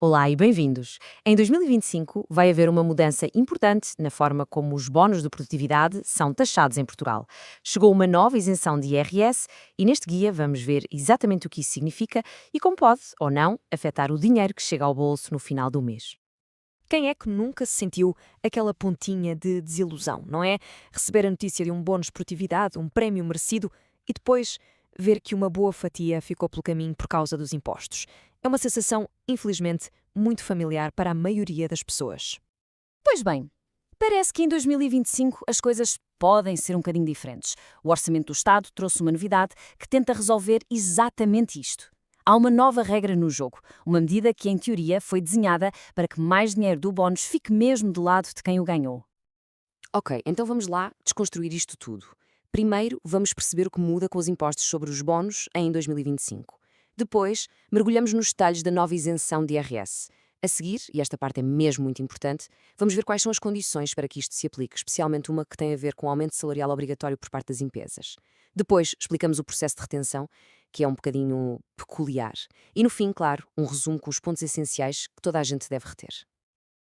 Olá e bem-vindos. Em 2025 vai haver uma mudança importante na forma como os bónus de produtividade são taxados em Portugal. Chegou uma nova isenção de IRS e neste guia vamos ver exatamente o que isso significa e como pode, ou não, afetar o dinheiro que chega ao bolso no final do mês. Quem é que nunca se sentiu aquela pontinha de desilusão, não é? Receber a notícia de um bónus de produtividade, um prémio merecido e depois ver que uma boa fatia ficou pelo caminho por causa dos impostos. É uma sensação, infelizmente, muito familiar para a maioria das pessoas. Pois bem, parece que em 2025 as coisas podem ser um bocadinho diferentes. O Orçamento do Estado trouxe uma novidade que tenta resolver exatamente isto. Há uma nova regra no jogo, uma medida que, em teoria, foi desenhada para que mais dinheiro do bónus fique mesmo do lado de quem o ganhou. Ok, então vamos lá desconstruir isto tudo. Primeiro, vamos perceber o que muda com os impostos sobre os bónus em 2025. Depois, mergulhamos nos detalhes da nova isenção de IRS. A seguir, e esta parte é mesmo muito importante, vamos ver quais são as condições para que isto se aplique, especialmente uma que tem a ver com o aumento salarial obrigatório por parte das empresas. Depois, explicamos o processo de retenção, que é um bocadinho peculiar. E no fim, claro, um resumo com os pontos essenciais que toda a gente deve reter.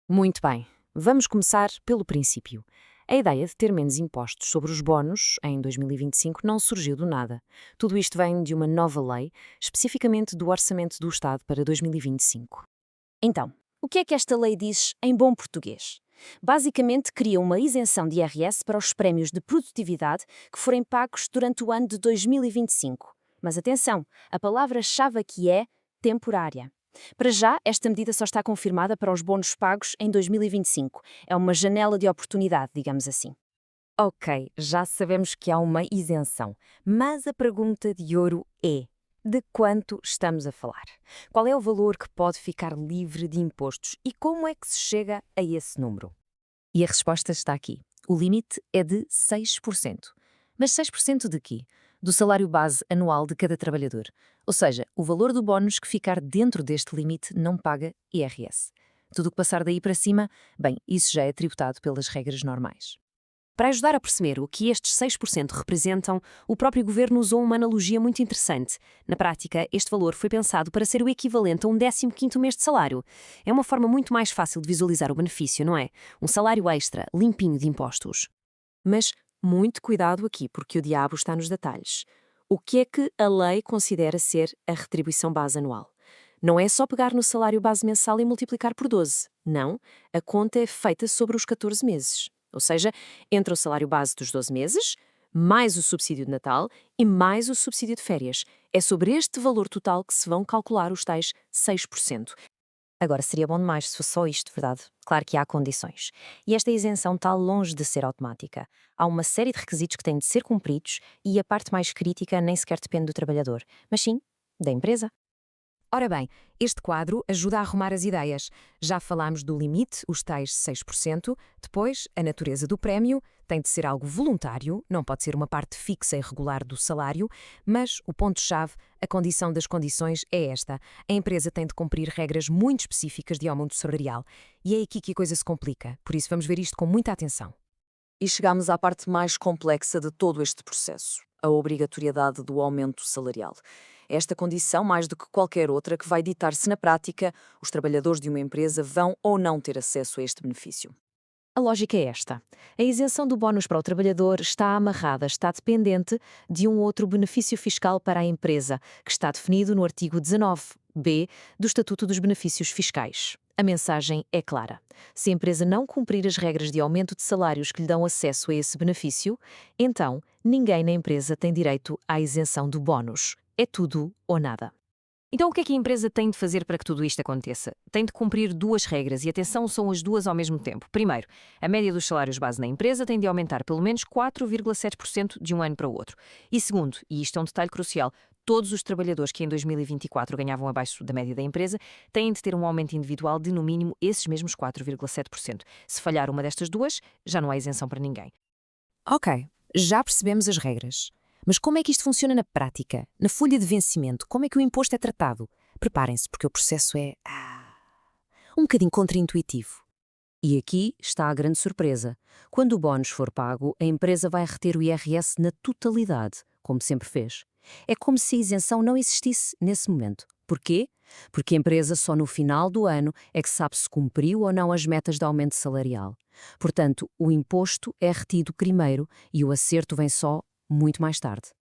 Muito bem, vamos começar pelo princípio. A ideia de ter menos impostos sobre os bónus em 2025 não surgiu do nada. Tudo isto vem de uma nova lei, especificamente do Orçamento do Estado para 2025. Então, o que é que esta lei diz em bom português? Basicamente, cria uma isenção de IRS para os prémios de produtividade que forem pagos durante o ano de 2025. Mas atenção, a palavra-chave aqui é temporária. Para já, esta medida só está confirmada para os bónus pagos em 2025. É uma janela de oportunidade, digamos assim. Ok, já sabemos que há uma isenção, mas a pergunta de ouro é: de quanto estamos a falar? Qual é o valor que pode ficar livre de impostos e como é que se chega a esse número? E a resposta está aqui. O limite é de 6%. Mas 6% de quê? Do salário base anual de cada trabalhador. Ou seja, o valor do bónus que ficar dentro deste limite não paga IRS. Tudo o que passar daí para cima, bem, isso já é tributado pelas regras normais. Para ajudar a perceber o que estes 6% representam, o próprio governo usou uma analogia muito interessante. Na prática, este valor foi pensado para ser o equivalente a um 15º mês de salário. É uma forma muito mais fácil de visualizar o benefício, não é? Um salário extra, limpinho de impostos. Mas muito cuidado aqui, porque o diabo está nos detalhes. O que é que a lei considera ser a retribuição base anual? Não é só pegar no salário base mensal e multiplicar por 12. Não, a conta é feita sobre os 14 meses. Ou seja, entre o salário base dos 12 meses, mais o subsídio de Natal e mais o subsídio de férias. É sobre este valor total que se vão calcular os tais 6%. Agora, seria bom demais se fosse só isto, verdade? Claro que há condições. E esta isenção está longe de ser automática. Há uma série de requisitos que têm de ser cumpridos e a parte mais crítica nem sequer depende do trabalhador, mas sim da empresa. Ora bem, este quadro ajuda a arrumar as ideias. Já falámos do limite, os tais 6%, depois, a natureza do prémio, tem de ser algo voluntário, não pode ser uma parte fixa e regular do salário, mas o ponto-chave, a condição das condições é esta. A empresa tem de cumprir regras muito específicas de aumento salarial. E é aqui que a coisa se complica, por isso vamos ver isto com muita atenção. E chegamos à parte mais complexa de todo este processo, a obrigatoriedade do aumento salarial. Esta condição, mais do que qualquer outra, que vai ditar se na prática os trabalhadores de uma empresa vão ou não ter acesso a este benefício. A lógica é esta. A isenção do bónus para o trabalhador está amarrada, está dependente de um outro benefício fiscal para a empresa, que está definido no artigo 19b do Estatuto dos Benefícios Fiscais. A mensagem é clara. Se a empresa não cumprir as regras de aumento de salários que lhe dão acesso a esse benefício, então ninguém na empresa tem direito à isenção do bónus. É tudo ou nada. Então, o que é que a empresa tem de fazer para que tudo isto aconteça? Tem de cumprir duas regras e, atenção, são as duas ao mesmo tempo. Primeiro, a média dos salários base na empresa tem de aumentar pelo menos 4,7% de um ano para o outro. E segundo, e isto é um detalhe crucial, todos os trabalhadores que em 2024 ganhavam abaixo da média da empresa têm de ter um aumento individual de, no mínimo, esses mesmos 4,7%. Se falhar uma destas duas, já não há isenção para ninguém. Ok, já percebemos as regras. Mas como é que isto funciona na prática? Na folha de vencimento, como é que o imposto é tratado? Preparem-se, porque o processo é um bocadinho contraintuitivo. E aqui está a grande surpresa. Quando o bónus for pago, a empresa vai reter o IRS na totalidade, como sempre fez. É como se a isenção não existisse nesse momento. Porquê? porque a empresa só no final do ano é que sabe se cumpriu ou não as metas de aumento salarial. Portanto, o imposto é retido primeiro e o acerto vem só muito mais tarde.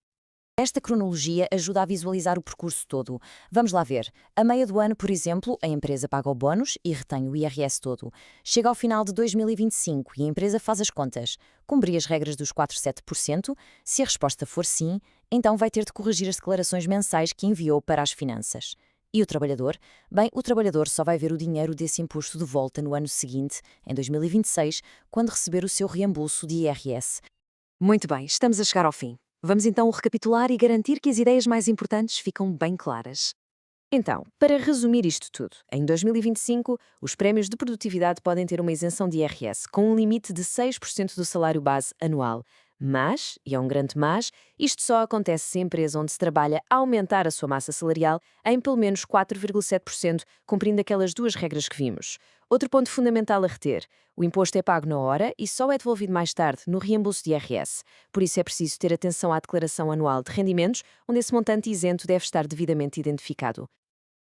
Esta cronologia ajuda a visualizar o percurso todo. Vamos lá ver. A meio do ano, por exemplo, a empresa paga o bónus e retém o IRS todo. Chega ao final de 2025 e a empresa faz as contas. Cumprir as regras dos 4,7%? Se a resposta for sim, então vai ter de corrigir as declarações mensais que enviou para as finanças. E o trabalhador? Bem, o trabalhador só vai ver o dinheiro desse imposto de volta no ano seguinte, em 2026, quando receber o seu reembolso de IRS. Muito bem, estamos a chegar ao fim. Vamos então recapitular e garantir que as ideias mais importantes ficam bem claras. Então, para resumir isto tudo, em 2025, os prémios de produtividade podem ter uma isenção de IRS com um limite de 6% do salário base anual. Mas, e é um grande mas, isto só acontece se a empresa onde se trabalha aumentar a sua massa salarial em pelo menos 4,7%, cumprindo aquelas duas regras que vimos. Outro ponto fundamental a reter: o imposto é pago na hora e só é devolvido mais tarde no reembolso de IRS. Por isso é preciso ter atenção à declaração anual de rendimentos, onde esse montante isento deve estar devidamente identificado.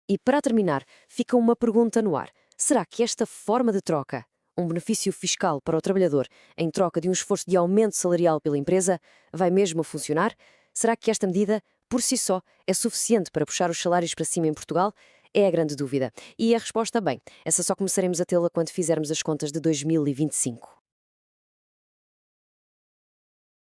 E para terminar, fica uma pergunta no ar. Será que esta forma de troca, um benefício fiscal para o trabalhador em troca de um esforço de aumento salarial pela empresa, vai mesmo funcionar? Será que esta medida, por si só, é suficiente para puxar os salários para cima em Portugal? É a grande dúvida. E a resposta, bem, essa só começaremos a tê-la quando fizermos as contas de 2025.